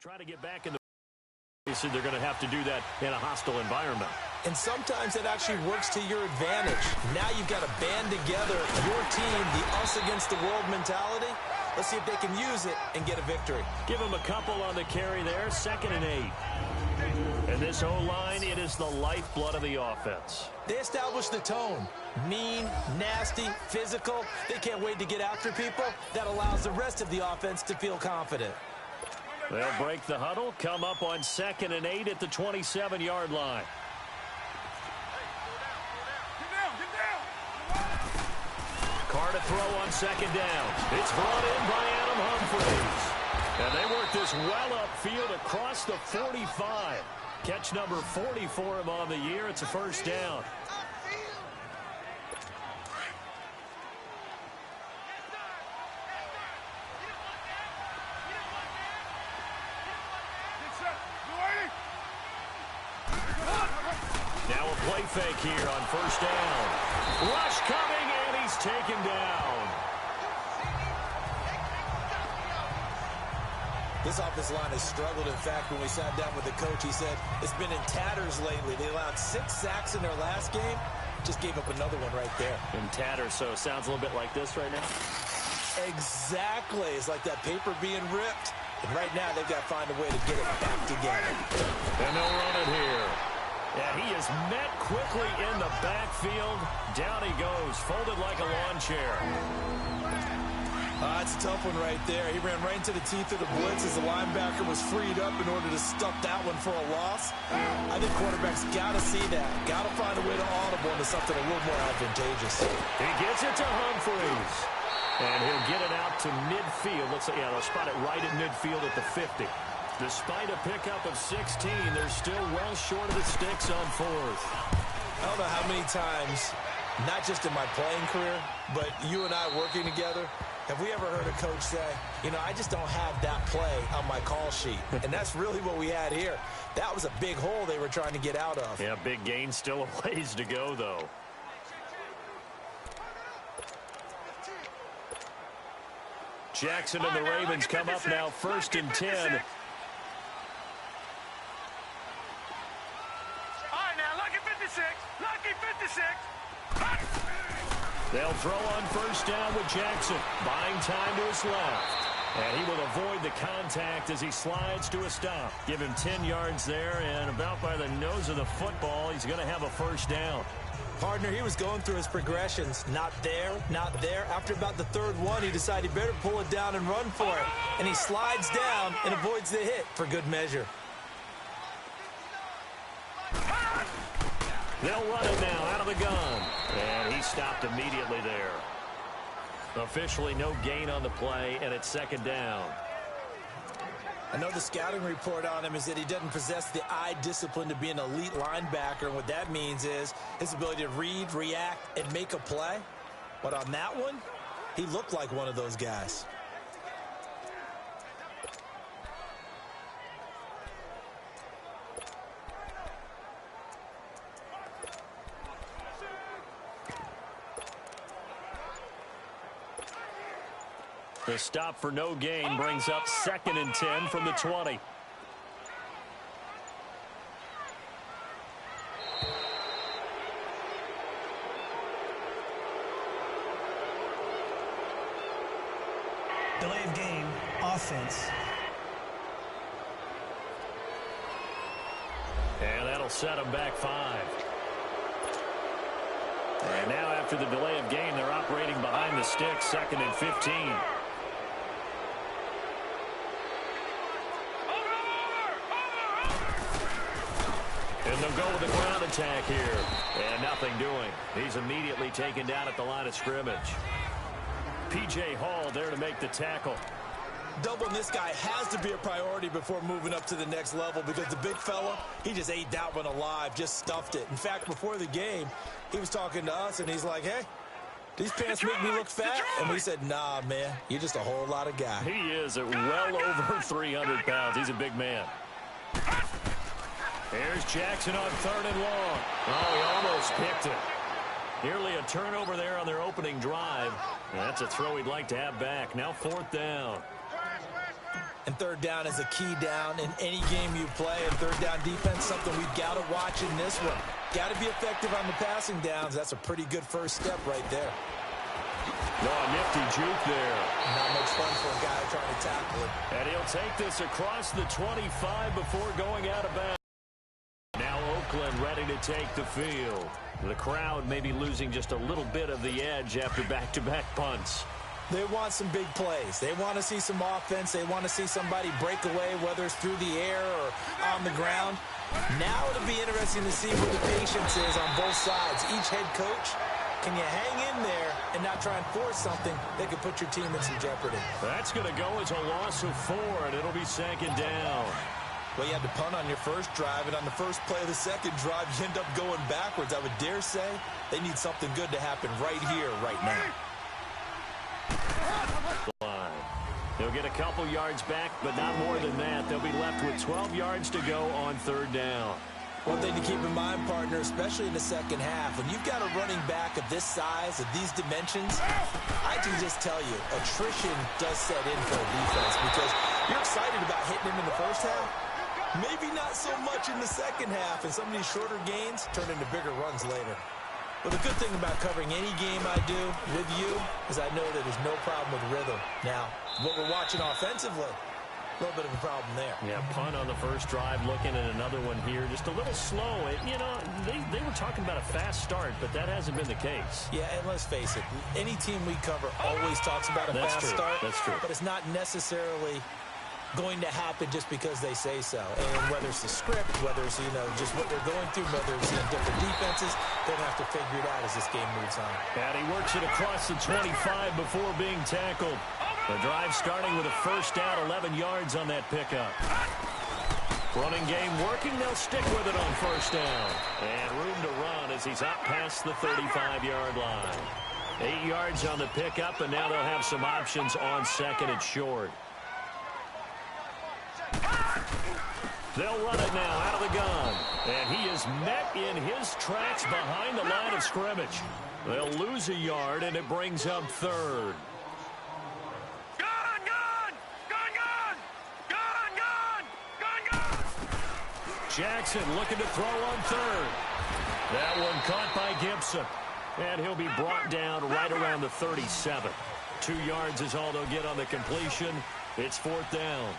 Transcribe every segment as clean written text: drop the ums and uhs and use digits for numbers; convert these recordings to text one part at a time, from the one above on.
Try to get back in the obviously they're going to have to do that in a hostile environment. And sometimes it actually works to your advantage. Now you've got to band together your team, the us against the world mentality. Let's see if they can use it and get a victory. Give them a couple on the carry there, 2nd and 8. And this O-line, it is the lifeblood of the offense. They establish the tone. Mean, nasty, physical. They can't wait to get after people. That allows the rest of the offense to feel confident. They'll break the huddle, come up on 2nd and 8 at the 27-yard line. Carr to throw on 2nd down. It's brought in by Adam Humphries. And they work this well upfield across the 45. Catch number 40 for him on the year. It's a first down. Now a play fake here on first down. Rush coming, and he's taken down. This offensive line has struggled. In fact, when we sat down with the coach, he said it's been in tatters lately. They allowed 6 sacks in their last game. Just gave up another one right there. In tatters, so it sounds a little bit like this right now. Exactly. It's like that paper being ripped. And right now, they've got to find a way to get it back together. And they'll run it here. And he is met quickly in the backfield. Down he goes, folded like a lawn chair. It's a tough one right there. He ran right into the teeth of the blitz as the linebacker was freed up in order to stuff that one for a loss. I think quarterbacks got to see that. Got to find a way to audible into something a little more advantageous. He gets it to Humphries. And he'll get it out to midfield. Looks like, they'll spot it right at midfield at the 50. Despite a pickup of 16, they're still well short of the sticks on 4th. I don't know how many times, not just in my playing career, but you and I working together, have we ever heard a coach say, I just don't have that play on my call sheet. And that's really what we had here. That was a big hole they were trying to get out of. Yeah, big gain, still a ways to go, though. Jackson and the Ravens come up now 1st and 10. They'll throw on first down with Jackson. Buying time to his left. And he will avoid the contact as he slides to a stop. Give him 10 yards there, and about by the nose of the football, he's going to have a first down. Partner, he was going through his progressions. Not there, not there. After about the 3rd one, he decided he better pull it down and run for it. And he slides down and avoids the hit for good measure. They'll run it now out of the gun. And he stopped immediately there. Officially no gain on the play, and it's 2nd down. I know the scouting report on him is that he doesn't possess the eye discipline to be an elite linebacker. And what that means is his ability to read, react, and make a play. But on that one, he looked like one of those guys. The stop for no gain brings up 2nd and 10 from the 20. Delay of game, offense. And that'll set them back 5. And now after the delay of game, they're operating behind the sticks, 2nd and 15. And they'll go with the ground attack here. And nothing doing. He's immediately taken down at the line of scrimmage. P.J. Hall there to make the tackle. Doubling this guy has to be a priority before moving up to the next level because the big fella, he just ate that one alive, just stuffed it. In fact, before the game, he was talking to us, and he's like, hey, these pants make me look fat? And we said, nah, man, you're just a whole lot of guy. He is at well over 300 pounds. He's a big man. Here's Jackson on 3rd and long. Oh, he almost picked it. Nearly a turnover there on their opening drive. And that's a throw he'd like to have back. Now 4th down. And third down is a key down in any game you play. And third down defense, something we've got to watch in this one. Got to be effective on the passing downs. That's a pretty good first step right there. No, a nifty juke there. Not much fun for a guy trying to tackle it. And he'll take this across the 25 before going out of bounds. Now Oakland ready to take the field. The crowd may be losing just a little bit of the edge after back-to-back punts. They want some big plays. They want to see some offense. They want to see somebody break away, whether it's through the air or on the ground. Now it'll be interesting to see where the patience is on both sides. Each head coach, can you hang in there and not try and force something that could put your team in some jeopardy? That's going to go as a loss of 4, and it'll be second down. Well, you had to punt on your first drive, and on the first play of the second drive, you end up going backwards. I would dare say they need something good to happen right here, right now. They'll get a couple yards back, but not more than that. They'll be left with 12 yards to go on third down. One thing to keep in mind, partner, especially in the second half, when you've got a running back of this size, of these dimensions, I can just tell you, attrition does set in for a defense because you're excited about hitting him in the first half. Maybe not so much in the second half, and some of these shorter gains turn into bigger runs later. But the good thing about covering any game I do with you is I know that there's no problem with rhythm. Now, what we're watching offensively, a little bit of a problem there. Yeah, punt on the first drive, looking at another one here. Just a little slow. You know, they were talking about a fast start, but that hasn't been the case. Yeah, and let's face it, any team we cover always talks about a fast start. That's true. But it's not necessarily going to happen just because they say so. And whether it's the script, whether it's, just what they're going through, whether it's different defenses, they'll have to figure it out as this game moves on. And he works it across the 25 before being tackled. The drive starting with a first down, 11 yards on that pickup. Running game working. They'll stick with it on first down. And room to run as he's up past the 35-yard line. 8 yards on the pickup, and now they'll have some options on second and short. They'll run it now out of the gun. And he is met in his tracks behind the line of scrimmage. They'll lose a yard, and it brings up third. Jackson looking to throw on third. That one caught by Gibson. And he'll be brought down right around the 37. 2 yards is all they'll get on the completion. It's fourth down.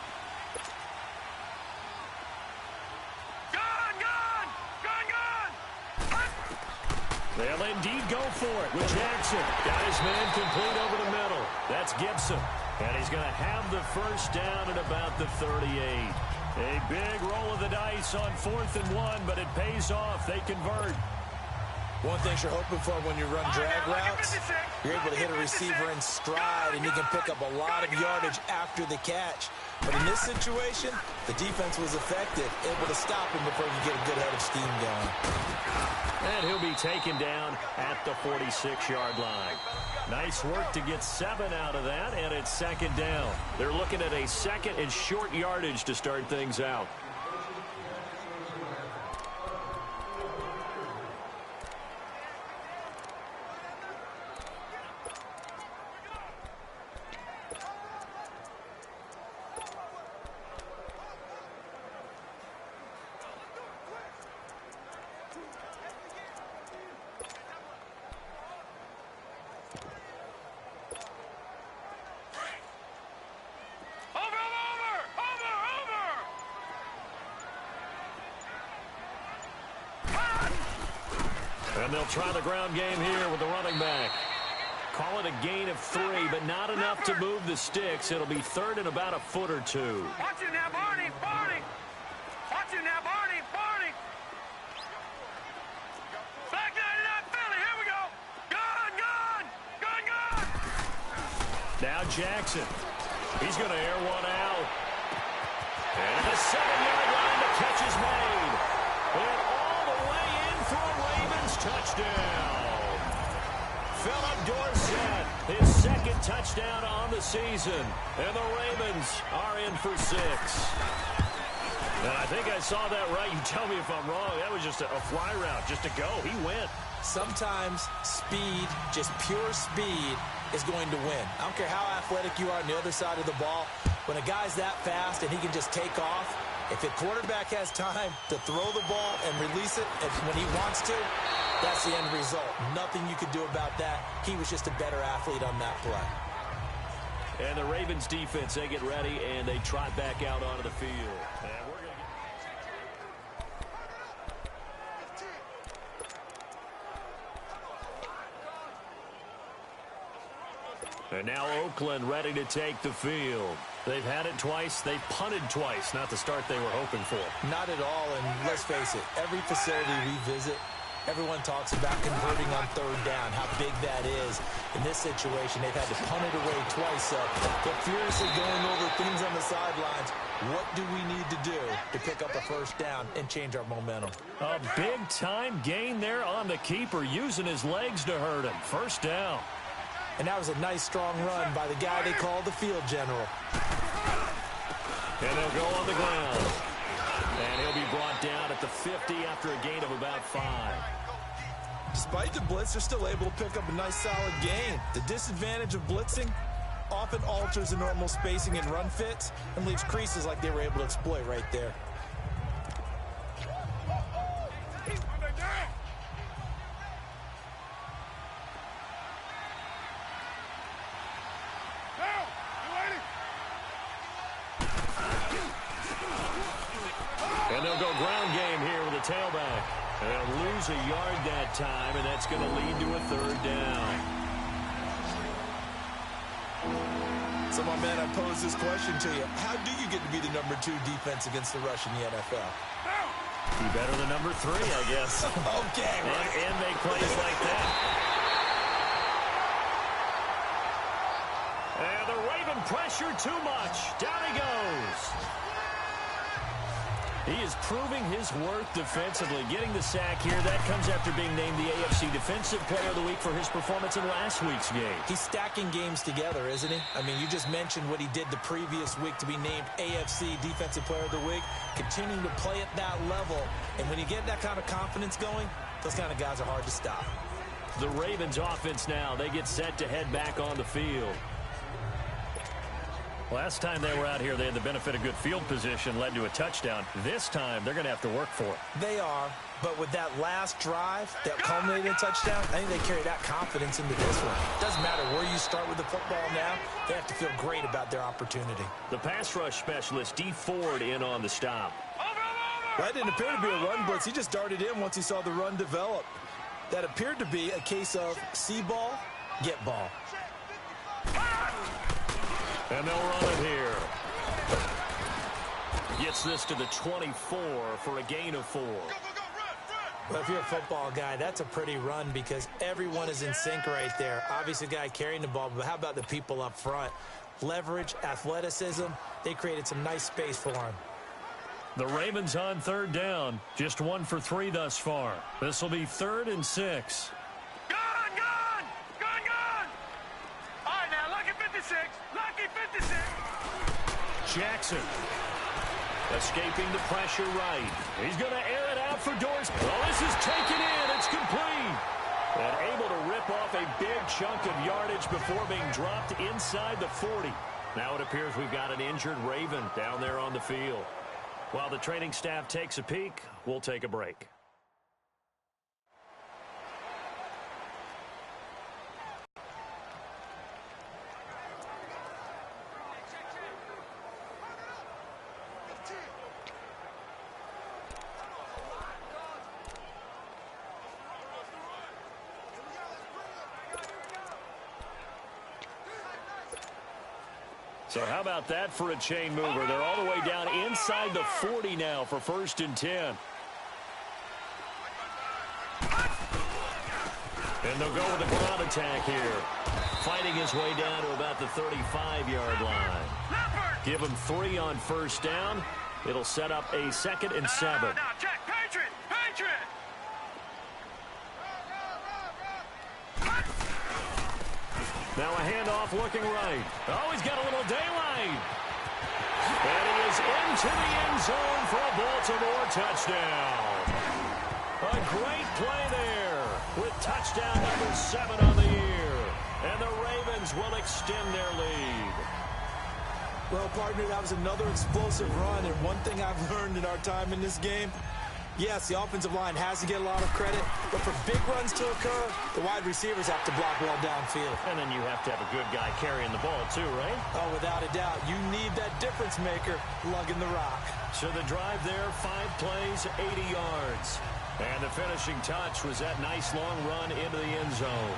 They'll indeed go for it with Jackson. Got his man complete over the middle. That's Gibson. And he's going to have the first down at about the 38. A big roll of the dice on 4th and 1, but it pays off. They convert. One thing you're hoping for when you run drag routes, you're able to hit a receiver in stride, and you can pick up a lot of yardage after the catch. But in this situation, the defense was effective, able to stop him before you get a good head of steam going. And he'll be taken down at the 46-yard line. Nice work to get 7 out of that, and it's second down. They're looking at a second and short yardage to start things out. And they'll try the ground game here with the running back. Call it a gain of 3, but not enough to move the sticks. It'll be third and about a foot or 2. Watch it now, Barney, Barney. Watch it now, Barney, Barney. Back 99 Philly, here we go. Gun. Now Jackson. He's going to air one out. And the 7-yard line, the catch is made. And all the way in for a Ravens touchdown. Philip Dorsett, his second touchdown on the season. And the Ravens are in for 6. And I think I saw that right. You tell me if I'm wrong. That was just a fly route, just to go. He went. Sometimes speed, just pure speed, is going to win. I don't care how athletic you are on the other side of the ball. When a guy's that fast and he can just take off, if the quarterback has time to throw the ball and release it when he wants to, that's the end result. Nothing you can do about that. He was just a better athlete on that play. And the Ravens defense, they get ready, and they trot back out onto the field. And we're going to And now Oakland ready to take the field. They've had it twice. They've punted twice. Not the start they were hoping for. Not at all, and let's face it, every facility we visit, everyone talks about converting on third down, how big that is. In this situation, they've had to punt it away twice, so they're furiously going over things on the sidelines. What do we need to do to pick up a first down and change our momentum? A big-time gain there on the keeper, using his legs to hurt him. First down. And that was a nice, strong run by the guy they call the field general. And they'll go on the ground. And he'll be brought down at the 50 after a gain of about 5. Despite the blitz, they're still able to pick up a nice, solid gain. The disadvantage of blitzing often alters the normal spacing and run fits and leaves creases like they were able to exploit right there. And they'll go ground game here with a tailback. And they'll lose a yard that time, and that's going to lead to a third down. So, my man, I pose this question to you. How do you get to be the number 2 defense against the rush in the NFL? Be better than number 3, I guess. Okay, right. And make plays like that. And the Raven pressure too much. Down he goes. He is proving his worth defensively, getting the sack here. That comes after being named the AFC Defensive Player of the Week for his performance in last week's game. He's stacking games together, isn't he? I mean, you just mentioned what he did the previous week to be named AFC Defensive Player of the Week, continuing to play at that level. And when you get that kind of confidence going, those kind of guys are hard to stop. The Ravens offense now, they get set to head back on the field. Last time they were out here, they had the benefit of good field position, led to a touchdown. This time, they're going to have to work for it. They are, but with that last drive that culminated in a touchdown, I think they carry that confidence into this one. Doesn't matter where you start with the football now, they have to feel great about their opportunity. The pass rush specialist, D. Ford, in on the stop. That didn't appear to be a run blitz. He just darted in once he saw the run develop. That appeared to be a case of see ball, get ball. And they'll run it here. Gets this to the 24 for a gain of 4. Well, if you're a football guy, that's a pretty run because everyone is in sync right there. Obviously, the guy carrying the ball, but how about the people up front? Leverage, athleticism, they created some nice space for him. The Ravens on third down. Just 1 for 3 thus far. This will be 3rd and 6. Jackson escaping the pressure right. He's going to air it out for Dorsey. Well, this is taken in. It's complete. And able to rip off a big chunk of yardage before being dropped inside the 40. Now it appears we've got an injured Raven down there on the field. While the training staff takes a peek, we'll take a break. So how about that for a chain mover? They're all the way down inside the 40 now for 1st and 10. And they'll go with the ground attack here. Fighting his way down to about the 35-yard line. Give him 3 on 1st down. It'll set up a 2nd and 7. Now check, Patriot! Patriot! Now a handoff looking right. Oh, he's got a little daylight. And he is into the end zone for a Baltimore touchdown. A great play there with touchdown number 7 on the year. And the Ravens will extend their lead. Well, partner, that was another explosive run, and one thing I've learned in our time in this game, yes, the offensive line has to get a lot of credit, but for big runs to occur, the wide receivers have to block well downfield. And then you have to have a good guy carrying the ball too, right? Oh, without a doubt. You need that difference maker lugging the rock. So the drive there, 5 plays, 80 yards. And the finishing touch was that nice long run into the end zone.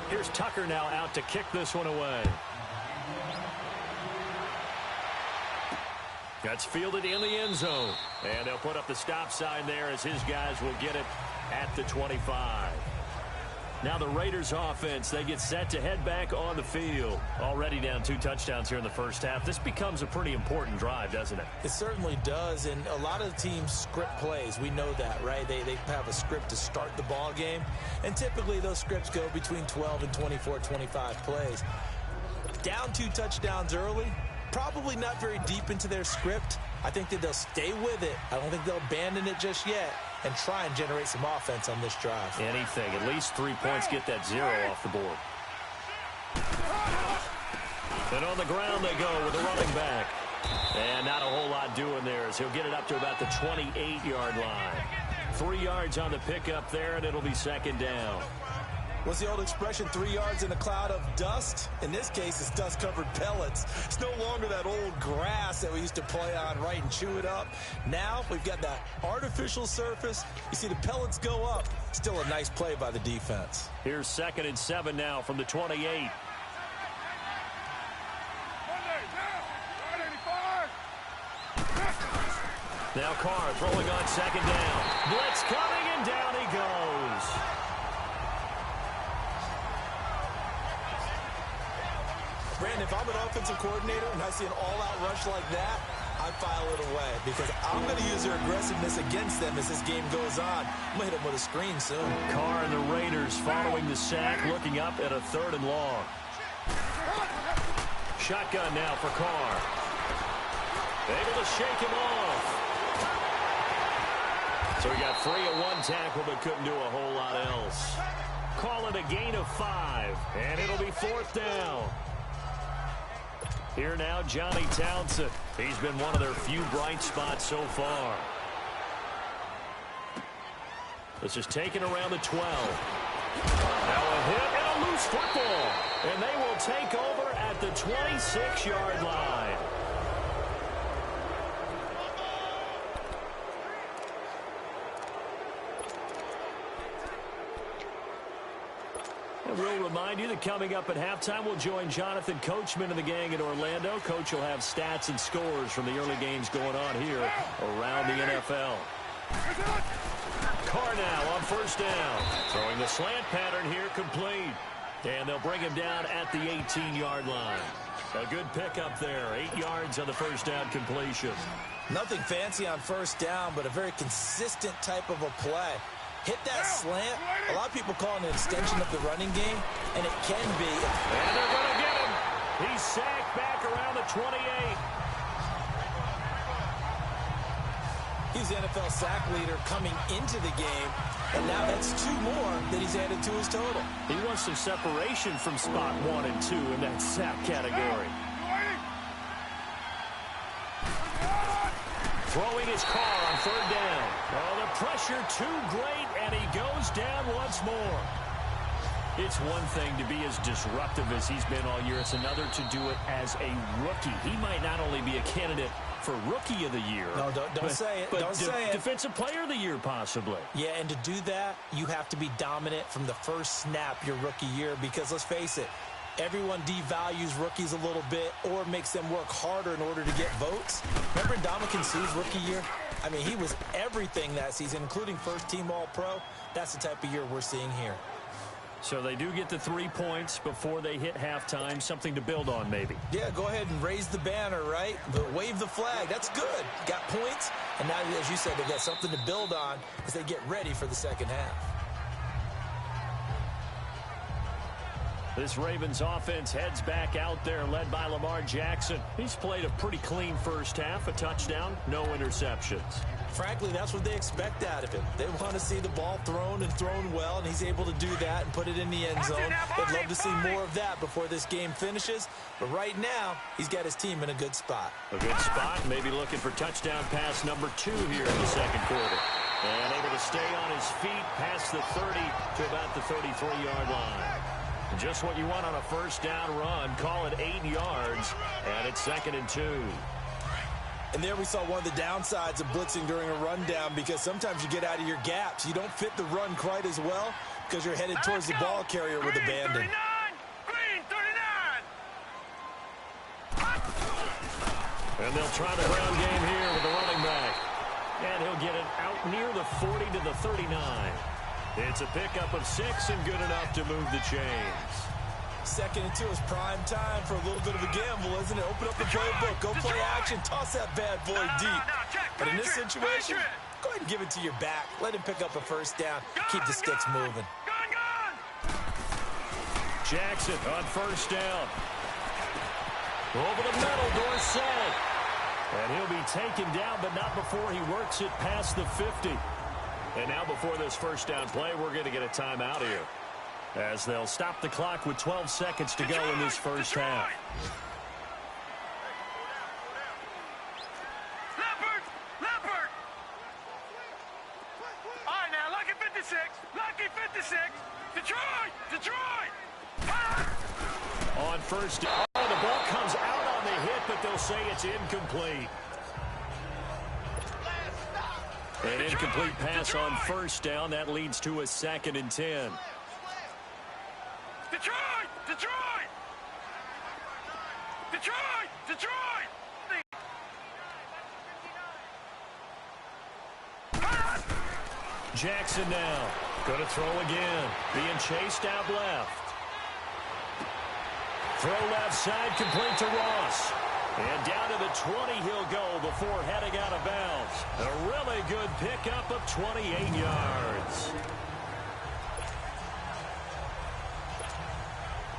Here's Tucker now out to kick this one away. That's fielded in the end zone. And they'll put up the stop sign there as his guys will get it at the 25. Now the Raiders offense, they get set to head back on the field. Already down 2 touchdowns here in the first half. This becomes a pretty important drive, doesn't it? It certainly does, and a lot of teams script plays. We know that, right? They have a script to start the ball game, and typically those scripts go between 12 and 24, 25 plays. Down 2 touchdowns early, probably not very deep into their script. I think that they'll stay with it. I don't think they'll abandon it just yet and try and generate some offense on this drive. Anything. At least 3 points, get that 0 off the board. And on the ground they go with the running back. And not a whole lot doing there as he'll get it up to about the 28-yard line. 3 yards on the pickup there, and it'll be second down. What's the old expression, 3 yards in a cloud of dust? In this case, it's dust-covered pellets. It's no longer that old grass that we used to play on, right, and chew it up. Now we've got that artificial surface. You see the pellets go up. Still a nice play by the defense. Here's 2nd and 7 now from the 28. Now Carr throwing on 2nd down. Blitz coming, and down he goes. Brandon, if I'm an offensive coordinator and I see an all-out rush like that, I file it away because I'm going to use their aggressiveness against them as this game goes on. I'm going to hit them with a screen soon. Carr and the Raiders following the sack, looking up at a 3rd and long. Shotgun now for Carr. Able to shake him off. So he got free of 1 tackle but couldn't do a whole lot else. Call it a gain of 5, and it'll be 4th down. Here now, Johnny Townsend. He's been one of their few bright spots so far. This is taken around the 12. Now a hit and a loose football. And they will take over at the 26-yard line. And we'll remind you that coming up at halftime, we'll join Jonathan Coachman and the gang in Orlando. Coach will have stats and scores from the early games going on here around the NFL. Carr now on 1st down. Throwing the slant pattern here complete. And they'll bring him down at the 18-yard line. A good pickup there. 8 yards on the 1st down completion. Nothing fancy on 1st down, but a very consistent type of a play. Hit that slant. A lot of people call it an extension of the running game, and it can be. And they're going to get him. He's sacked back around the 28. He's the NFL sack leader coming into the game, and now that's 2 more that he's added to his total. He wants some separation from spot 1 and 2 in that sack category. Throwing his Carr on 3rd down. Oh, the pressure too great, and he goes down once more. It's one thing to be as disruptive as he's been all year. It's another to do it as a rookie. He might not only be a candidate for Rookie of the Year. No, don't say it. Don't say it. Defensive Player of the Year, possibly. Yeah, and to do that, you have to be dominant from the first snap your rookie year because, let's face it, everyone devalues rookies a little bit or makes them work harder in order to get votes. Remember Ndamukong Suh's rookie year? I mean, he was everything that season, including first-team All-Pro. That's the type of year we're seeing here. So they do get the 3 points before they hit halftime. Something to build on, maybe. Yeah, go ahead and raise the banner, right? But wave the flag. That's good. Got points. And now, as you said, they've got something to build on as they get ready for the second half. This Ravens offense heads back out there, led by Lamar Jackson. He's played a pretty clean first half, a touchdown, no interceptions. Frankly, that's what they expect out of him. They want to see the ball thrown and thrown well, and he's able to do that and put it in the end zone. They'd love to see more of that before this game finishes. But right now, he's got his team in a good spot. A good spot, maybe looking for touchdown pass number 2 here in the second quarter. And able to stay on his feet past the 30 to about the 33-yard line. Just what you want on a first down run. Call it 8 yards, and it's 2nd and 2. And there we saw one of the downsides of blitzing during a rundown, because sometimes you get out of your gaps. You don't fit the run quite as well because you're headed towards the ball carrier with abandon. Green 39. And they'll try the ground game here with the running back. And he'll get it out near the 40 to the 39. It's a pickup of 6 and good enough to move the chains. 2nd and 2 is prime time for a little bit of a gamble, isn't it? Open up the playbook, go play action, toss that bad boy deep. But in this situation, go ahead and give it to your back. Let him pick up a first down. Keep the sticks moving. Jackson on first down. Over the middle, Dorsett. And he'll be taken down, but not before he works it past the 50. And now before this first down play, we're going to get a timeout here, as they'll stop the clock with 12 seconds to go in this first half. Leopard! All right, now, Lucky 56. Lucky 56. Detroit! On first down, the ball comes out on the hit, but they'll say it's incomplete. An incomplete pass on first down. That leads to a 2nd and 10. Detroit! Jackson now. Going to throw again. Being chased out left. Throw left side, complete to Ross. And down to the 20 he'll go before heading out of bounds. A really good pickup of 28 yards.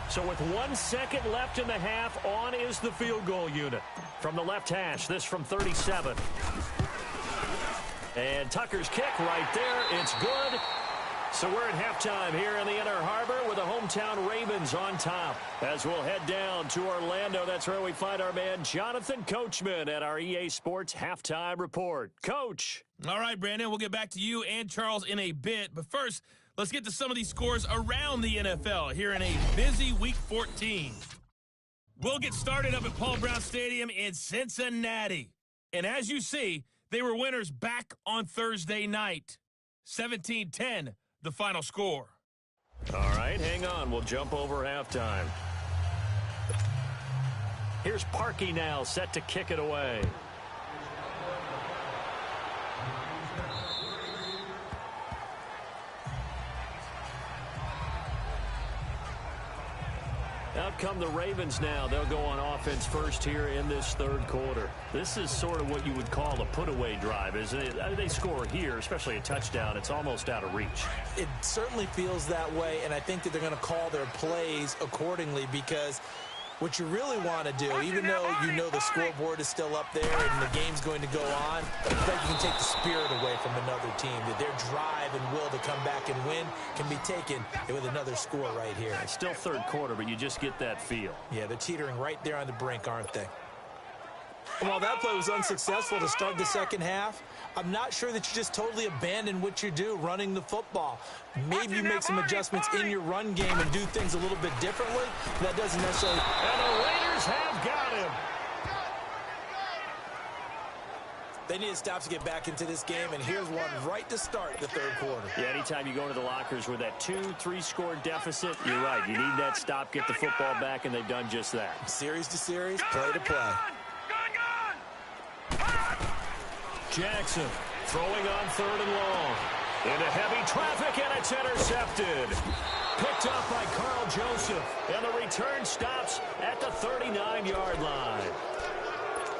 So with 1 second left in the half, on is the field goal unit. From the left hash, this from 37. And Tucker's kick right there. It's good. So we're at halftime here in the Inner Harbor with the hometown Ravens on top. As we'll head down to Orlando, that's where we find our man Jonathan Coachman at our EA Sports Halftime Report. Coach. All right, Brandon, we'll get back to you and Charles in a bit. But first, let's get to some of these scores around the NFL here in a busy Week 14. We'll get started up at Paul Brown Stadium in Cincinnati. And as you see, they were winners back on Thursday night. 17-10. The final score. All right, hang on. We'll jump over halftime. Here's Parkey now, set to kick it away. Out come the Ravens now. They'll go on offense first here in this third quarter. This is sort of what you would call a put-away drive, isn't it? They score here, especially a touchdown. It's almost out of reach. It certainly feels that way, and I think that they're going to call their plays accordingly, because what you really want to do, even though you know the scoreboard is still up there and the game's going to go on, I think you can take the spirit away from another team, that their drive and will to come back and win can be taken with another score right here. It's still third quarter, but you just get that feel. Yeah, they're teetering right there on the brink, aren't they? And while that play was unsuccessful to start the second half, I'm not sure that you just totally abandon what you do running the football. Maybe you make some adjustments in your run game and do things a little bit differently. That doesn't necessarily... And the Raiders have got him. They need to stop to get back into this game, and here's one right to start the third quarter. Yeah, anytime you go into the lockers with that 2-3 score deficit, you're right. You need that stop, get the football back, and they've done just that. Series to series, play to play. Jackson throwing on third and long. Into heavy traffic, and it's intercepted. Picked up by Carl Joseph, and the return stops at the 39-yard line.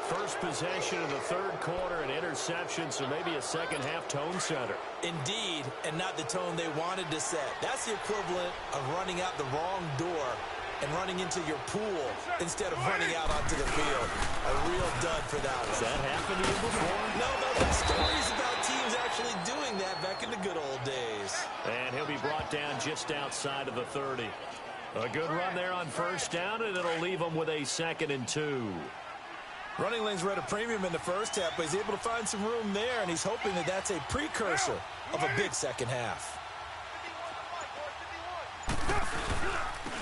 First possession of the third quarter, an interception, so maybe a second-half tone setter. Indeed, and not the tone they wanted to set. That's the equivalent of running out the wrong door and running into your pool instead of running out onto the field. A real dud for that one. Has that happened to you before? No, there's stories about teams actually doing that back in the good old days. And he'll be brought down just outside of the 30. A good run there on first down, and it'll leave him with a 2nd and 2. Running lanes were at a premium in the first half, but he's able to find some room there, and he's hoping that that's a precursor of a big second half.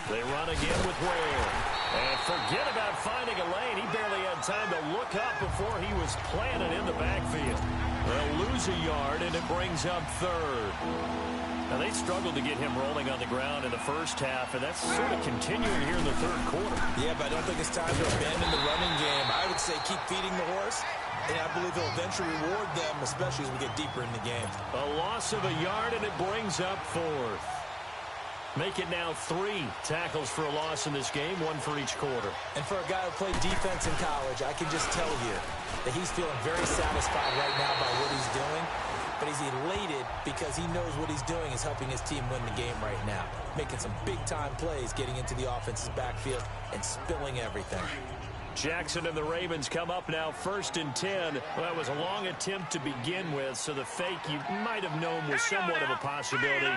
They run again with Ware. And forget about finding a lane. He barely had time to look up before he was planted in the backfield. They'll lose a yard, and it brings up 3rd. Now, they struggled to get him rolling on the ground in the first half, and that's sort of continuing here in the 3rd quarter. Yeah, but I don't think it's time to abandon the running game. I would say keep feeding the horse, and I believe he'll eventually reward them, especially as we get deeper in the game. A loss of a yard, and it brings up 4th. Make it now 3 tackles for a loss in this game, 1 for each quarter. And for a guy who played defense in college, I can just tell you that he's feeling very satisfied right now by what he's doing. But he's elated because he knows what he's doing is helping his team win the game right now. Making some big-time plays, getting into the offense's backfield, and spilling everything. Jackson and the Ravens come up now 1st and 10. Well, that was a long attempt to begin with, so the fake you might have known was somewhat of a possibility.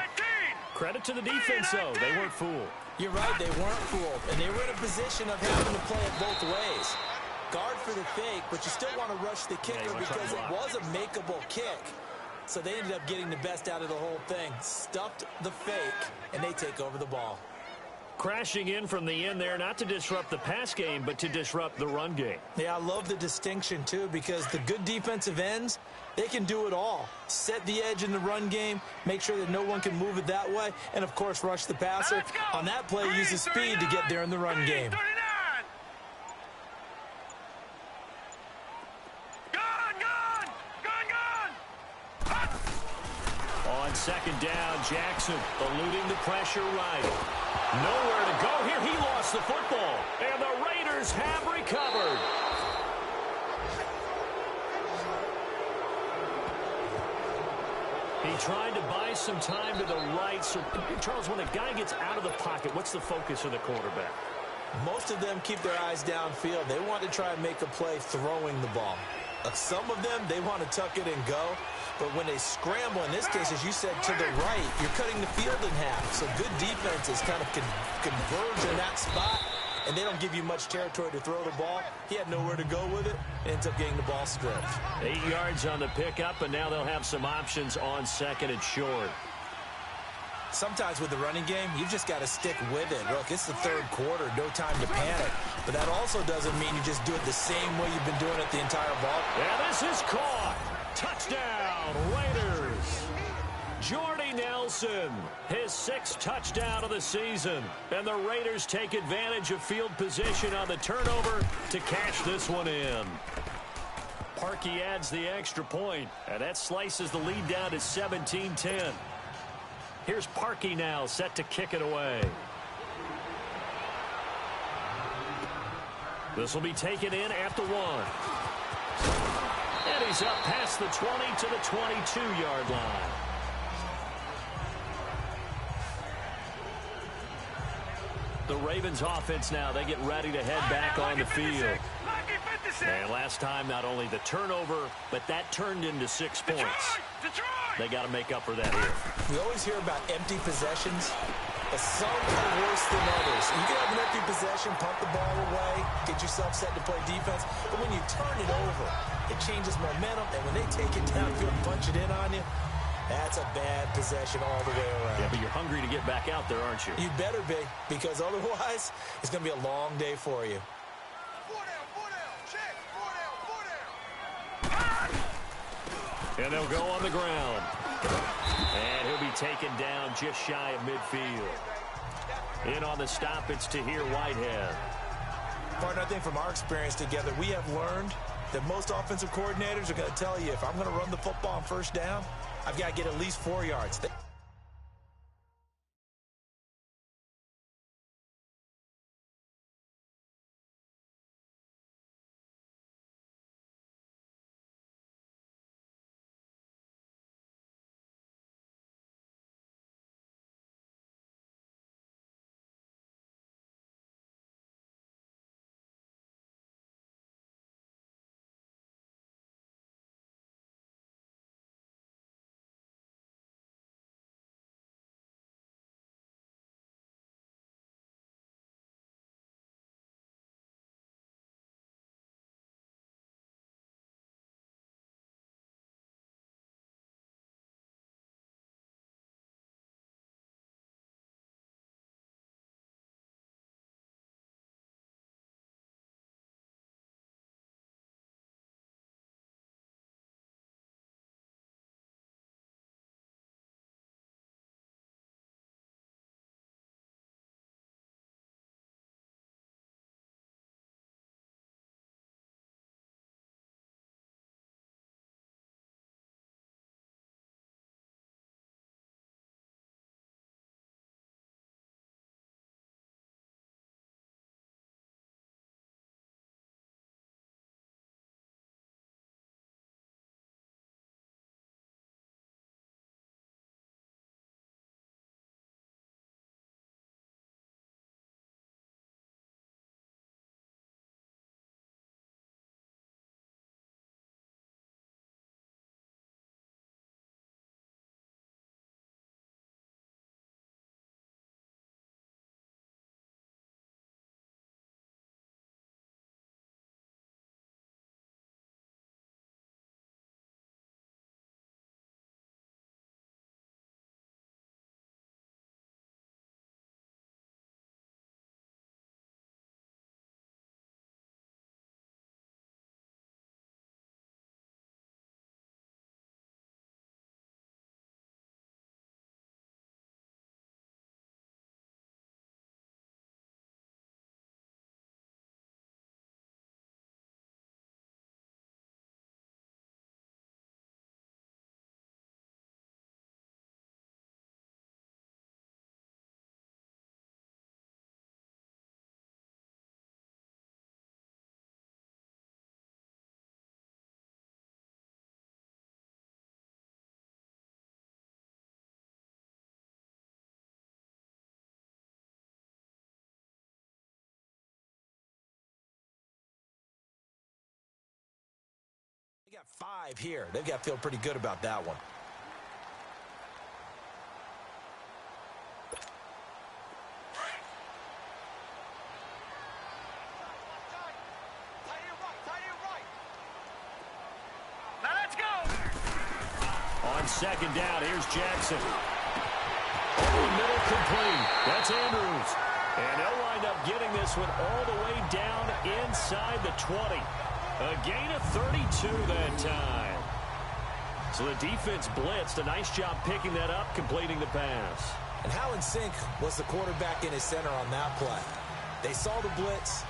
Credit to the defense, though. They weren't fooled. You're right, they weren't fooled. And they were in a position of having to play it both ways. Guard for the fake, but you still want to rush the kicker because it was a makeable kick. So they ended up getting the best out of the whole thing. Stuffed the fake, and they take over the ball. Crashing in from the end there, not to disrupt the pass game, but to disrupt the run game. Yeah, I love the distinction, too, because the good defensive ends, they can do it all. Set the edge in the run game, make sure that no one can move it that way, and, of course, rush the passer. On that play, use his speed to get there in the run game. On 2nd down, Jackson eluding the pressure right. Nowhere to go here. He lost the football, and the Raiders have recovered. He tried to buy some time to the right. So, Charles, when a guy gets out of the pocket, what's the focus of the quarterback? Most of them keep their eyes downfield. They want to try and make a play throwing the ball. Some of them, they want to tuck it and go. But when they scramble, in this case, as you said, to the right, you're cutting the field in half. So good defenses kind of converge in that spot, and they don't give you much territory to throw the ball. He had nowhere to go with it, ends up getting the ball stripped. 8 yards on the pickup, and now they'll have some options on 2nd and short. Sometimes with the running game, you've just got to stick with it. Look, it's the 3rd quarter, no time to panic. But that also doesn't mean you just do it the same way you've been doing it the entire ball. Yeah, this is caught. Touchdown, Raiders. Jordy Nelson, his 6th touchdown of the season. And the Raiders take advantage of field position on the turnover to cash this one in. Parkey adds the extra point, and that slices the lead down to 17-10. Here's Parkey now, set to kick it away. This will be taken in at the 1. And he's up past the 20 to the 22-yard line. The Ravens offense now, they get ready to head back on the field. And last time, not only the turnover, but that turned into 6 points. They got to make up for that here. We always hear about empty possessions, but some are worse than others. You can have an empty possession, pump the ball away, get yourself set to play defense, but when you turn it over, it changes momentum, and when they take it downfield and punch it in on you, that's a bad possession all the way around. Yeah, but you're hungry to get back out there, aren't you? You better be, because otherwise, it's going to be a long day for you. And they'll go on the ground. And he'll be taken down just shy of midfield. In on the stop, it's Tahir Whitehead. Partner, I think from our experience together, we have learned that most offensive coordinators are going to tell you, if I'm going to run the football on first down, I've got to get at least 4 yards. They got 5 here. They've got to feel pretty good about that one. Now let's go. On second down, here's Jackson. Over the middle, complete. That's Andrews. And they'll wind up getting this one all the way down inside the 20. A gain of 32 that time. So the defense blitzed. A nice job picking that up, completing the pass. And how in sync was the quarterback in his center on that play? They saw the blitz,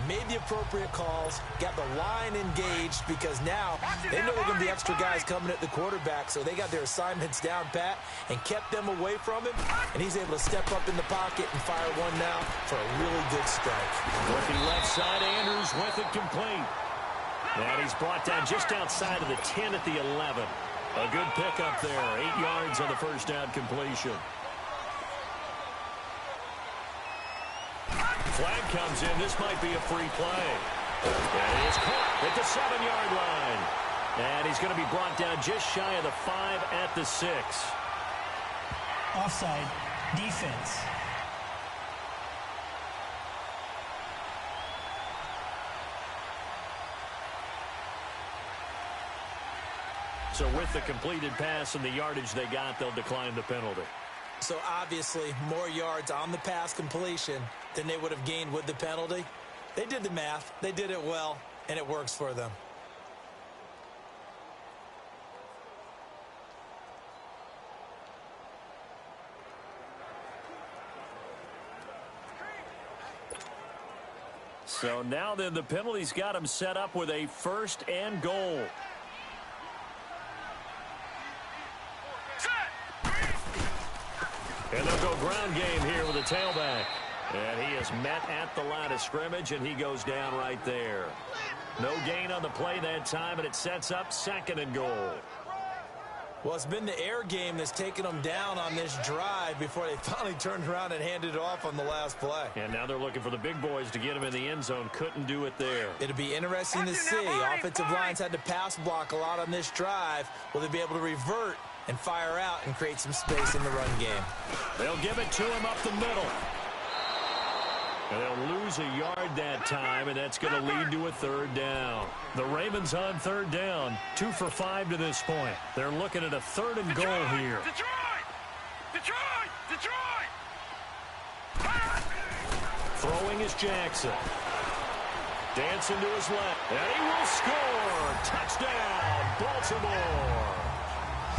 made the appropriate calls, got the line engaged because now they know they're going to be extra guys coming at the quarterback, so they got their assignments down pat and kept them away from him, and he's able to step up in the pocket and fire one now for a really good strike. Working left side, Andrews with it complete. And he's brought down just outside of the 10 at the 11. A good pickup there, 8 yards on the first down completion. Flag comes in. This might be a free play. And it's caught at the 7-yard line. And he's going to be brought down just shy of the 5 at the 6. Offside. Defense. So with the completed pass and the yardage they got, they'll decline the penalty. So obviously more yards on the pass completion than they would have gained with the penalty. They did the math. They did it well, and it works for them. So now then the penalty's got him set up with a 1st and goal. And they'll go ground game here with a tailback. And he is met at the line of scrimmage, and he goes down right there. No gain on the play that time, and it sets up 2nd and goal. Well, it's been the air game that's taken them down on this drive before they finally turned around and handed it off on the last play. And now they're looking for the big boys to get him in the end zone. Couldn't do it there. It'll be interesting to see. Offensive lines had to pass block a lot on this drive. Will they be able to revert and fire out and create some space in the run game? They'll give it to him up the middle. And they'll lose a yard that time, and that's going to lead to a 3rd down. The Ravens on 3rd down, 2 for 5 to this point. They're looking at a 3rd and goal here. Detroit! Detroit! Detroit! Throwing is Jackson. Dancing to his left, and he will score. Touchdown, Baltimore.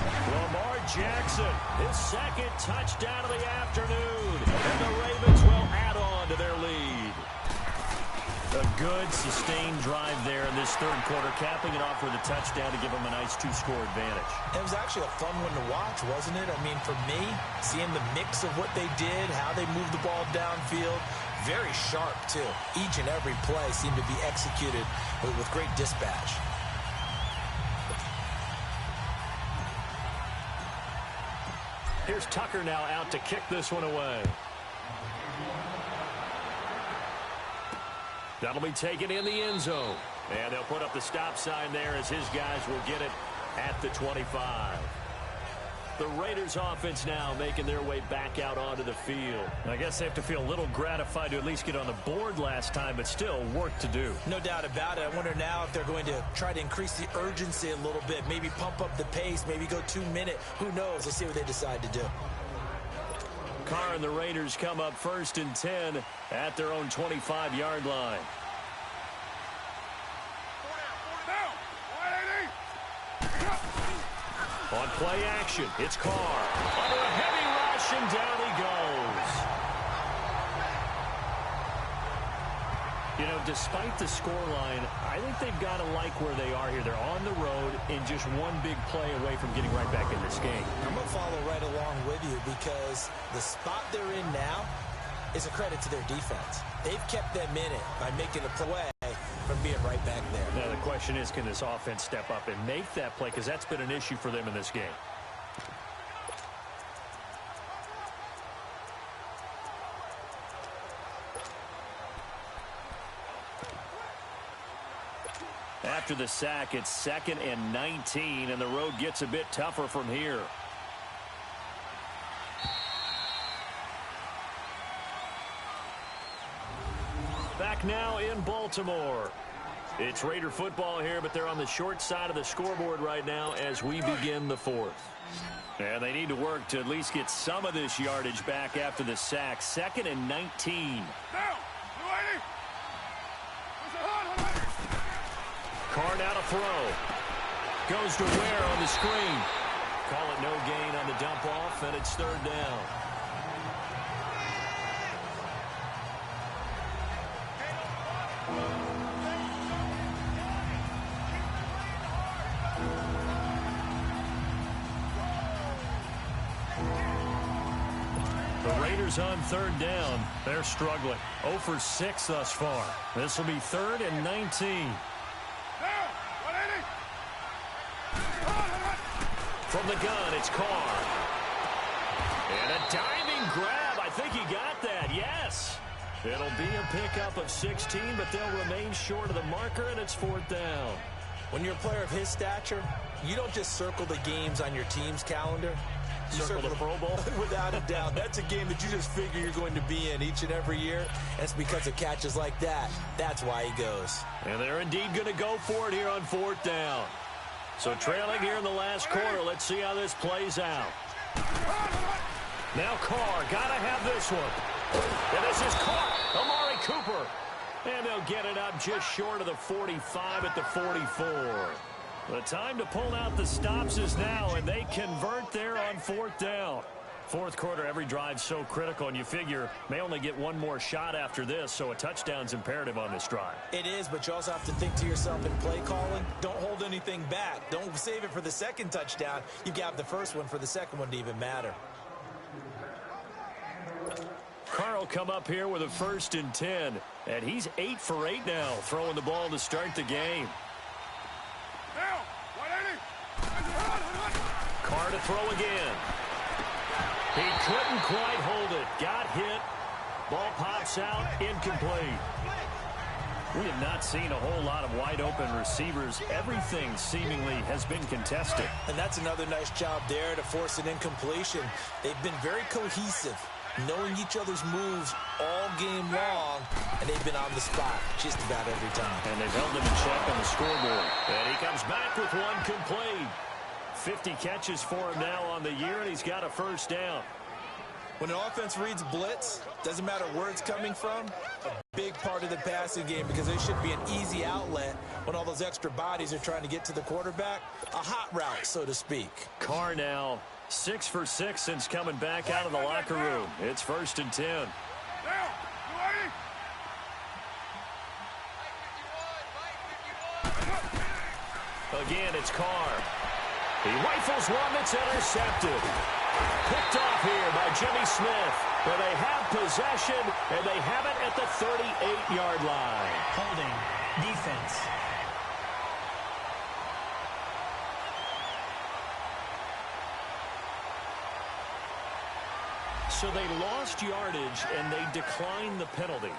Lamar Jackson, his 2nd touchdown of the afternoon. And the Ravens will add on to their lead. A good, sustained drive there in this 3rd quarter, capping it off with a touchdown to give them a nice 2-score advantage. It was actually a fun one to watch, wasn't it? I mean, for me, seeing the mix of what they did, how they moved the ball downfield, very sharp, too. Each and every play seemed to be executed with great dispatch. Here's Tucker now out to kick this one away. That'll be taken in the end zone. And they'll put up the stop sign there as his guys will get it at the 25. The Raiders offense now making their way back out onto the field. I guess they have to feel a little gratified to at least get on the board last time, but still work to do. No doubt about it. I wonder now if they're going to try to increase the urgency a little bit, maybe pump up the pace, maybe go 2-minute. Who knows? Let's see what they decide to do. Carr and the Raiders come up 1st and 10 at their own 25-yard line. On play action, it's Carr. Under a heavy rush, and down he goes. You know, despite the scoreline, I think they've got to like where they are here. They're on the road and just one big play away from getting right back in this game. I'm going to follow right along with you because the spot they're in now is a credit to their defense. They've kept them in it by making a play from being right back there. Now the question is, can this offense step up and make that play? Because that's been an issue for them in this game. After the sack, it's 2nd and 19, and the road gets a bit tougher from here. Back now in Baltimore. It's Raider football here, but they're on the short side of the scoreboard right now as we begin the 4th. And they need to work to at least get some of this yardage back after the sack. 2nd and 19. Carr now to throw. Goes to Ware on the screen. Call it no gain on the dump off, and it's 3rd down. The Raiders on 3rd down. They're struggling. 0 for 6 thus far. This will be 3rd and 19. From the gun, it's Carr. And a diving grab. I think he got that, yes. It'll be a pickup of 16, but they'll remain short of the marker, and it's 4th down. When you're a player of his stature, you don't just circle the games on your team's calendar. You circle the Pro Bowl? Without a doubt. That's a game that you just figure you're going to be in each and every year. And it's because of catches like that. That's why he goes. And they're indeed going to go for it here on 4th down. So trailing here in the last quarter. Let's see how this plays out. Now Carr. Got to have this one. And this is caught. Amari Cooper. And they'll get it up just short of the 45 at the 44. The time to pull out the stops is now, and they convert there on 4th down. 4th quarter, every drive's so critical, and you figure may only get one more shot after this, so a touchdown's imperative on this drive. It is, but you also have to think to yourself in play calling, don't hold anything back. Don't save it for the second touchdown. You got the first one for the second one to even matter. Carr will come up here with a 1st and 10, and he's 8 for 8 now, throwing the ball to start the game. Carr to throw again. He couldn't quite hold it. Got hit. Ball pops out. Incomplete. We have not seen a whole lot of wide-open receivers. Everything seemingly has been contested. And that's another nice job there to force an incompletion. They've been very cohesive, knowing each other's moves all game long, and they've been on the spot just about every time. And they've held him in check on the scoreboard. And he comes back with one complete. 50 catches for him now on the year, and he's got a 1st down. When an offense reads blitz, doesn't matter where it's coming from, a big part of the passing game, because there should be an easy outlet when all those extra bodies are trying to get to the quarterback. A hot route, so to speak. Carr now 6 for 6 since coming back out of the locker room. It's 1st and 10. Again, it's Carr. He rifles one that's intercepted. Picked off here by Jimmy Smith. Where they have possession, and they have it at the 38-yard line. Holding. Defense. So they lost yardage, and they declined the penalty.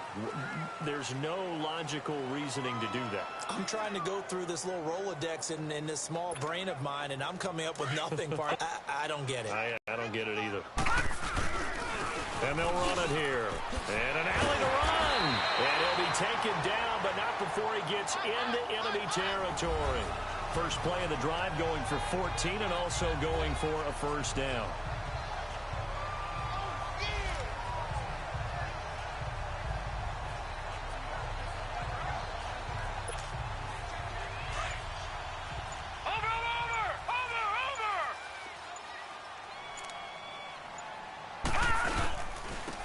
There's no logical reasoning to do that. I'm trying to go through this little Rolodex in this small brain of mine, and I'm coming up with nothing. I don't get it. I don't get it either. And they'll run it here. And an alley to run. And he'll be taken down, but not before he gets into enemy territory. First play of the drive going for 14 and also going for a 1st down.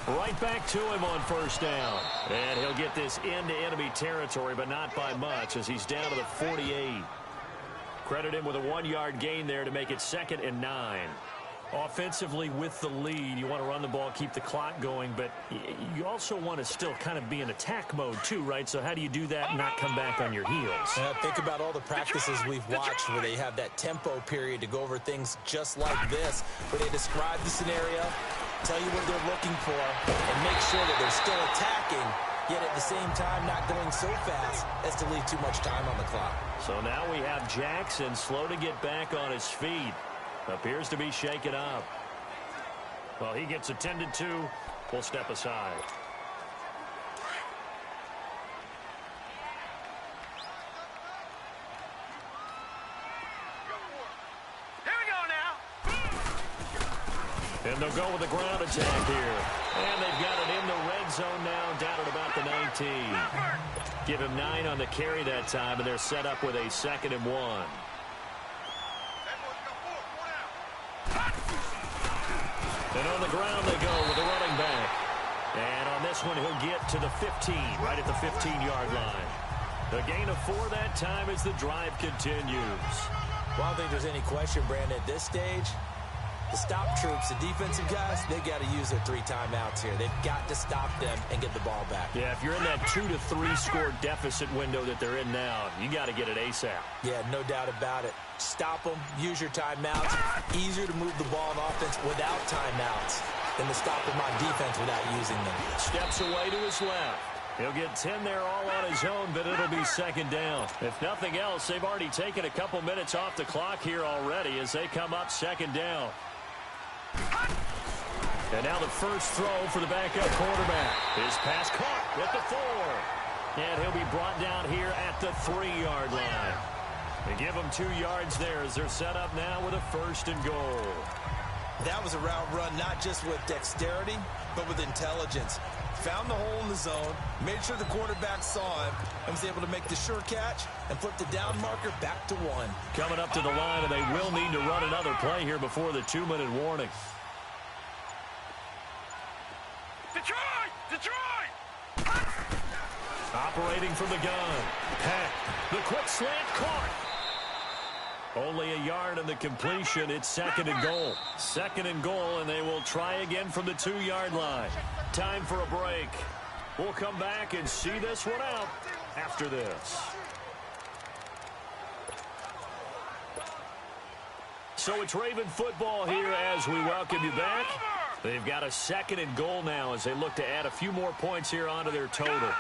Right back to him on 1st down. And he'll get this into enemy territory, but not by much as he's down to the 48. Credit him with a 1-yard gain there to make it 2nd and 9. Offensively with the lead, you want to run the ball, keep the clock going, but you also want to still kind of be in attack mode too, right? So how do you do that and not come back on your heels? Think about all the practices we've watched where they have that tempo period to go over things just like this, where they describe the scenario, tell you what they're looking for, and make sure that they're still attacking yet at the same time not going so fast as to leave too much time on the clock. So now we have Jackson slow to get back on his feet. Appears to be shaken up. Well, he gets attended to. We'll step aside. And they'll go with the ground attack here. And they've got it in the red zone now, down at about the 19. Give him 9 on the carry that time, and they're set up with a 2nd and 1. And on the ground they go with the running back. And on this one, he'll get to the 15, right at the 15-yard line. The gain of 4 that time as the drive continues. Well, I don't think there's any question, Brandon, at this stage. The stop troops, the defensive guys, they got to use their 3 timeouts here. They've got to stop them and get the ball back. Yeah, if you're in that 2 to 3 score deficit window that they're in now, you got to get it ASAP. Yeah, no doubt about it. Stop them, use your timeouts. Easier to move the ball on offense without timeouts than to stop them on defense without using them. Steps away to his left. He'll get 10 there all on his own, but it'll be 2nd down. If nothing else, they've already taken a couple minutes off the clock here already as they come up 2nd down. And now the first throw for the backup quarterback. His pass caught at the 4. And he'll be brought down here at the 3-yard line. They give him 2 yards there as they're set up now with a 1st and goal. That was a route run not just with dexterity, but with intelligence. Found the hole in the zone, made sure the quarterback saw him, and was able to make the sure catch and flip the down marker back to 1. Coming up to the line, and they will need to run another play here before the 2-minute warning. Detroit! Detroit! Operating from the gun. Peck. The quick slant caught. Only a yard on the completion. It's 2nd and goal. 2nd and goal, and they will try again from the 2-yard line. Time for a break. We'll come back and see this one out after this. So it's Raven football here as we welcome you back. They've got a 2nd and goal now as they look to add a few more points here onto their total. Gun!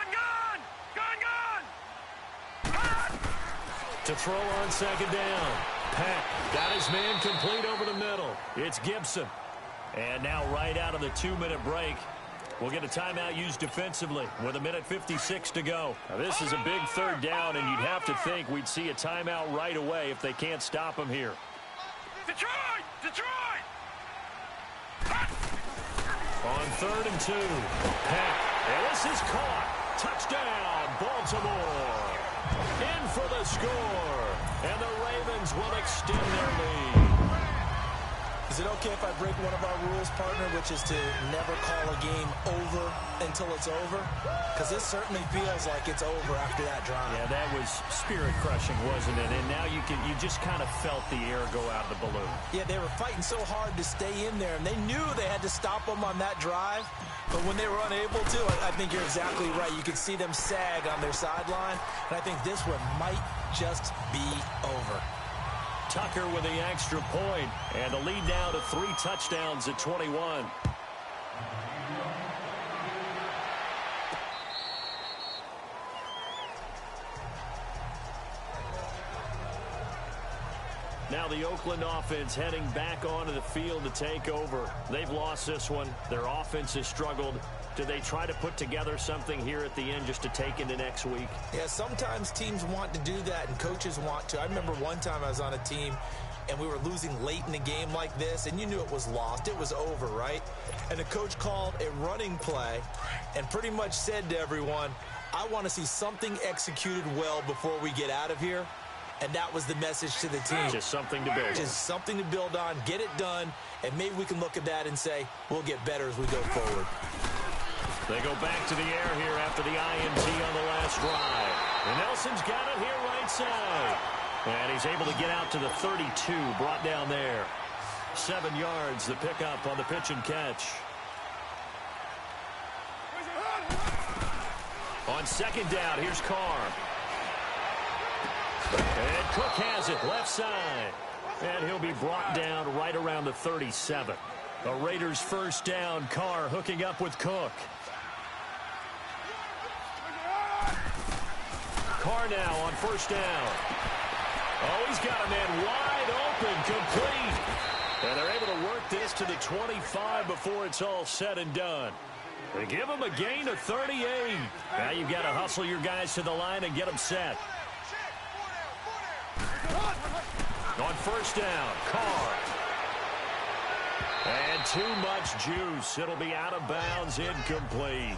To throw on 2nd down. Peck got his man complete over the middle. It's Gibson. And now right out of the 2-minute break, we'll get a timeout used defensively with 1:56 to go. Now, this is a big 3rd down, and you'd have to think we'd see a timeout right away if they can't stop him here. Detroit! Detroit! On 3rd and 2. Peck. And this is caught. Touchdown, Baltimore. In for the score. And the Ravens will extend their lead. Is it okay if I break one of our rules, partner, which is to never call a game over until it's over? Because this certainly feels like it's over after that drive. Yeah, that was spirit-crushing, wasn't it? And now you just kind of felt the air go out of the balloon. Yeah, they were fighting so hard to stay in there, and they knew they had to stop them on that drive. But when they were unable to, I think you're exactly right. You could see them sag on their sideline, and I think this one might just be over. Tucker with the extra point, and the lead now to 3 touchdowns at 21. Now the Oakland offense heading back onto the field to take over. They've lost this one. Their offense has struggled. Do they try to put together something here at the end just to take into next week? Yeah, sometimes teams want to do that and coaches want to. I remember one time I was on a team and we were losing late in the game like this, and you knew it was lost. It was over, right? And the coach called a running play and pretty much said to everyone, I want to see something executed well before we get out of here. And that was the message to the team. Just something to build on. Just something to build on, get it done, and maybe we can look at that and say, we'll get better as we go forward. They go back to the air here after the INT on the last drive. And Nelson's got it here right side. And he's able to get out to the 32, brought down there. 7 yards, the pickup on the pitch and catch. On 2nd down, here's Carr. And Cook has it, left side. And he'll be brought down right around the 37. A Raiders first down, Carr hooking up with Cook. Carr now on first down. Oh, he's got a man wide open, complete. And they're able to work this to the 25 before it's all said and done. They give him a gain of 38. Now you've got to hustle your guys to the line and get them set. On first down, Carr. And too much juice. It'll be out of bounds, incomplete.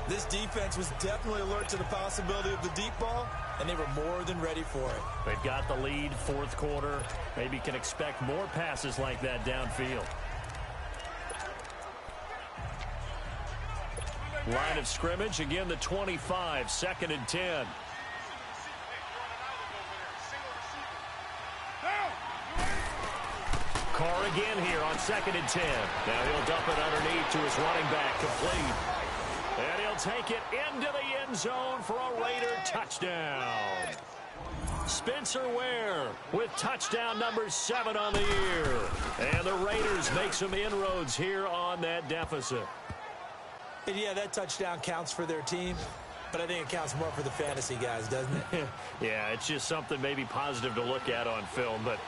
This defense was definitely alert to the possibility of the deep ball, and they were more than ready for it. They've got the lead, fourth quarter. Maybe can expect more passes like that downfield. Line of scrimmage, again the 25, 2nd and 10. Carr again here on 2nd and 10. Now he'll dump it underneath to his running back, complete. And he'll take it into the end zone for a Raider touchdown. Spencer Ware with touchdown number 7 on the year. And the Raiders make some inroads here on that deficit. And yeah, that touchdown counts for their team, but I think it counts more for the fantasy guys, doesn't it? Yeah, it's just something maybe positive to look at on film, but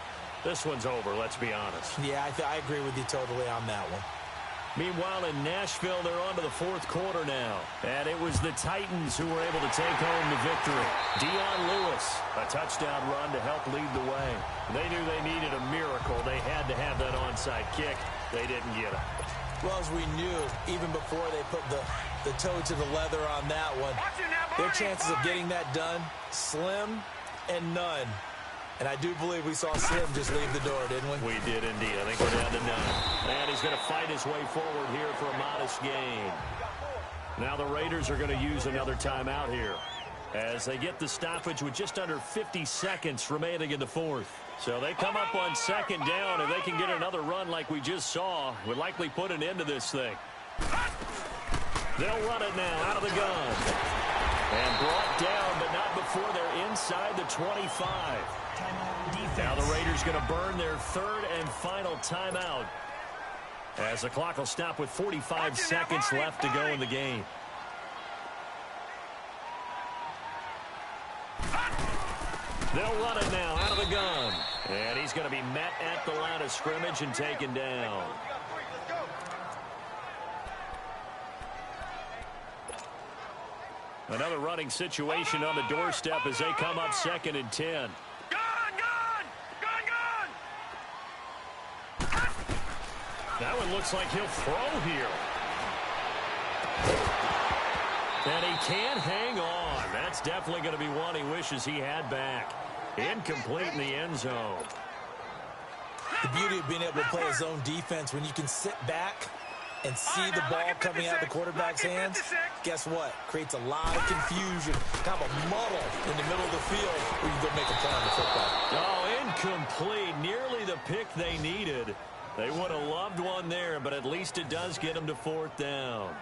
this one's over, let's be honest. Yeah, I agree with you totally on that one. Meanwhile, in Nashville, they're on to the fourth quarter now. And it was the Titans who were able to take home the victory. Dion Lewis, a touchdown run to help lead the way. They knew they needed a miracle. They had to have that onside kick. They didn't get it. Well, as we knew, even before they put the toe to the leather on that one, their chances of getting that done, slim and none. And I do believe we saw Slim just leave the door, didn't we? We did indeed. I think we're down to none. And he's going to fight his way forward here for a modest gain. Now the Raiders are going to use another timeout here as they get the stoppage with just under 50 seconds remaining in the fourth. So they come up on 2nd down. If they can get another run like we just saw, would likely put an end to this thing. They'll run it now out of the gun. And brought down, but not before they're inside the 25. Now the Raiders going to burn their 3rd and final timeout as the clock will stop with 45 seconds left to go in the game. They'll run it now out of the gun. And he's going to be met at the line of scrimmage and taken down. Another running situation on the doorstep as they come up 2nd and 10. That one looks like he'll throw here. And he can't hang on. That's definitely going to be one he wishes he had back. Incomplete in the end zone. The beauty of being able to play a zone defense when you can sit back and see the ball coming out of the quarterback's hands, guess what? Creates a lot of confusion, kind of a muddle in the middle of the field where you go make a play on the football. Oh, incomplete. Nearly the pick they needed. They would have loved one there, but at least it does get them to 4th down.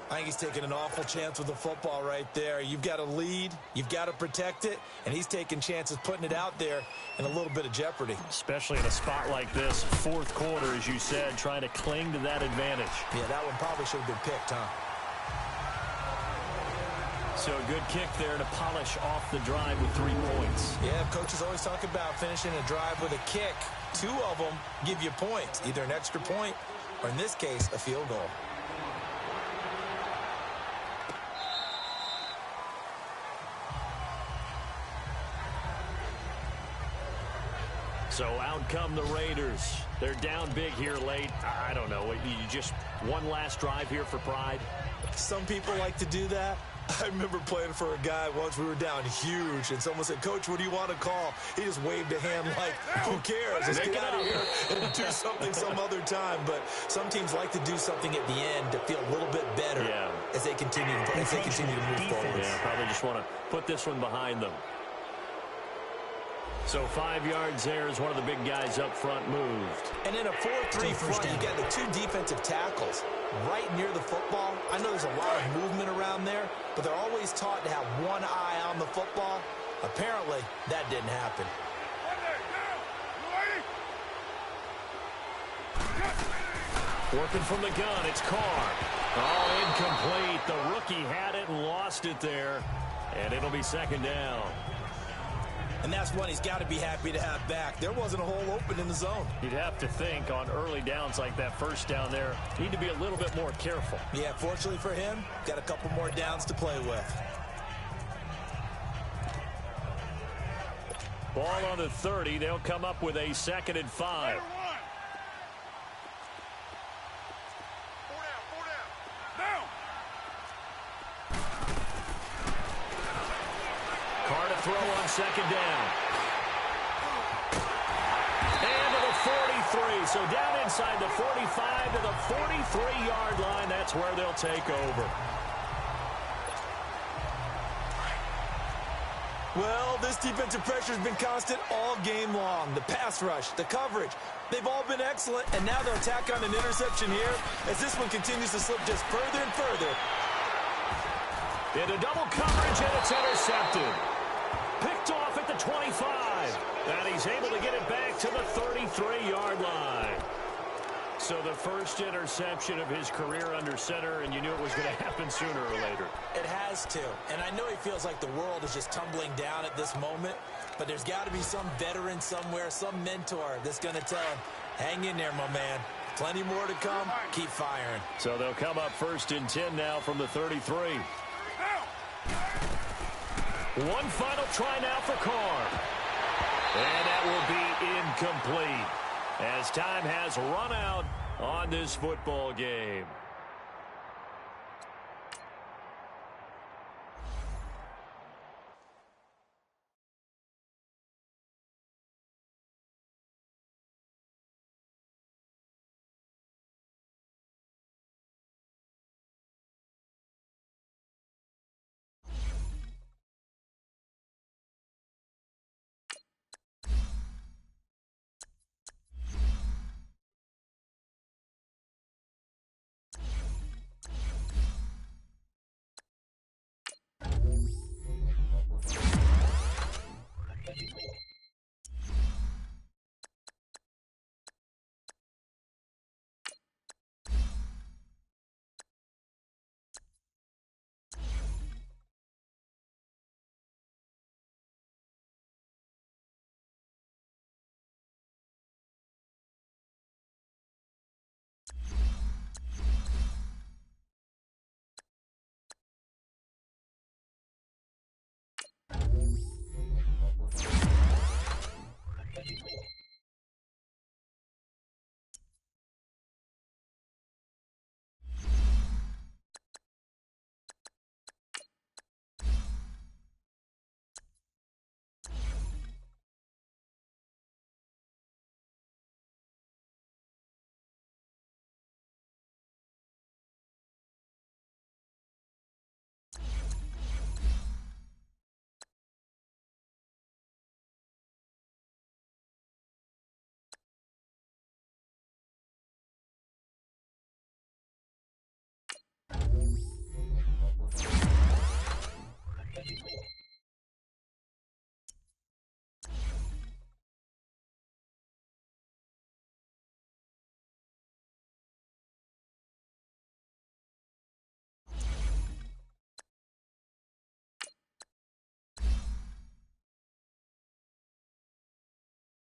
I think he's taking an awful chance with the football right there. You've got to lead, you've got to protect it, and he's taking chances putting it out there in a little bit of jeopardy. Especially in a spot like this, 4th quarter, as you said, trying to cling to that advantage. Yeah, that one probably should have been picked, huh? So a good kick there to polish off the drive with 3 points. Yeah, coaches always talk about finishing a drive with a kick. 2 of them give you points, either an extra point or, in this case, a field goal. So out come the Raiders. They're down big here late. I don't know. You just one last drive here for pride? Some people like to do that. I remember playing for a guy once. We were down huge, and someone said, "Coach, what do you want to call?" He just waved a hand like, who cares? Let's get out of here and do something some other time. But some teams like to do something at the end to feel a little bit better as they continue to move forward. Yeah, probably just want to put this one behind them. So 5 yards there as one of the big guys up front moved. And in a 4-3 front, you got the 2 defensive tackles right near the football. I know there's a lot of movement around there, but they're always taught to have one eye on the football. Apparently, that didn't happen. Working from the gun, it's Carr. Oh, incomplete. The rookie had it and lost it there. And it'll be second down. And that's one he's got to be happy to have back. There wasn't a hole open in the zone. You'd have to think on early downs like that first down there, need to be a little bit more careful. Yeah, fortunately for him, got a couple more downs to play with. Ball on the 30. They'll come up with a 2nd and 5. Carr to throw on 2nd down. And to the 43. So down inside the 45 to the 43-yard line. That's where they'll take over. Well, this defensive pressure has been constant all game long. The pass rush, the coverage, they've all been excellent, and now they'll tack on an interception here as this one continues to slip just further and further. Into double coverage, and it's intercepted. Picked off at the 25. And he's able to get it back to the 33-yard line. So the first interception of his career under center, and you knew it was going to happen sooner or later. It has to. And I know he feels like the world is just tumbling down at this moment, but there's got to be some veteran somewhere, some mentor that's going to tell him, hang in there, my man. Plenty more to come. Keep firing. So they'll come up 1st and 10 now from the 33. One final try now for Carr. And that will be incomplete as time has run out on this football game.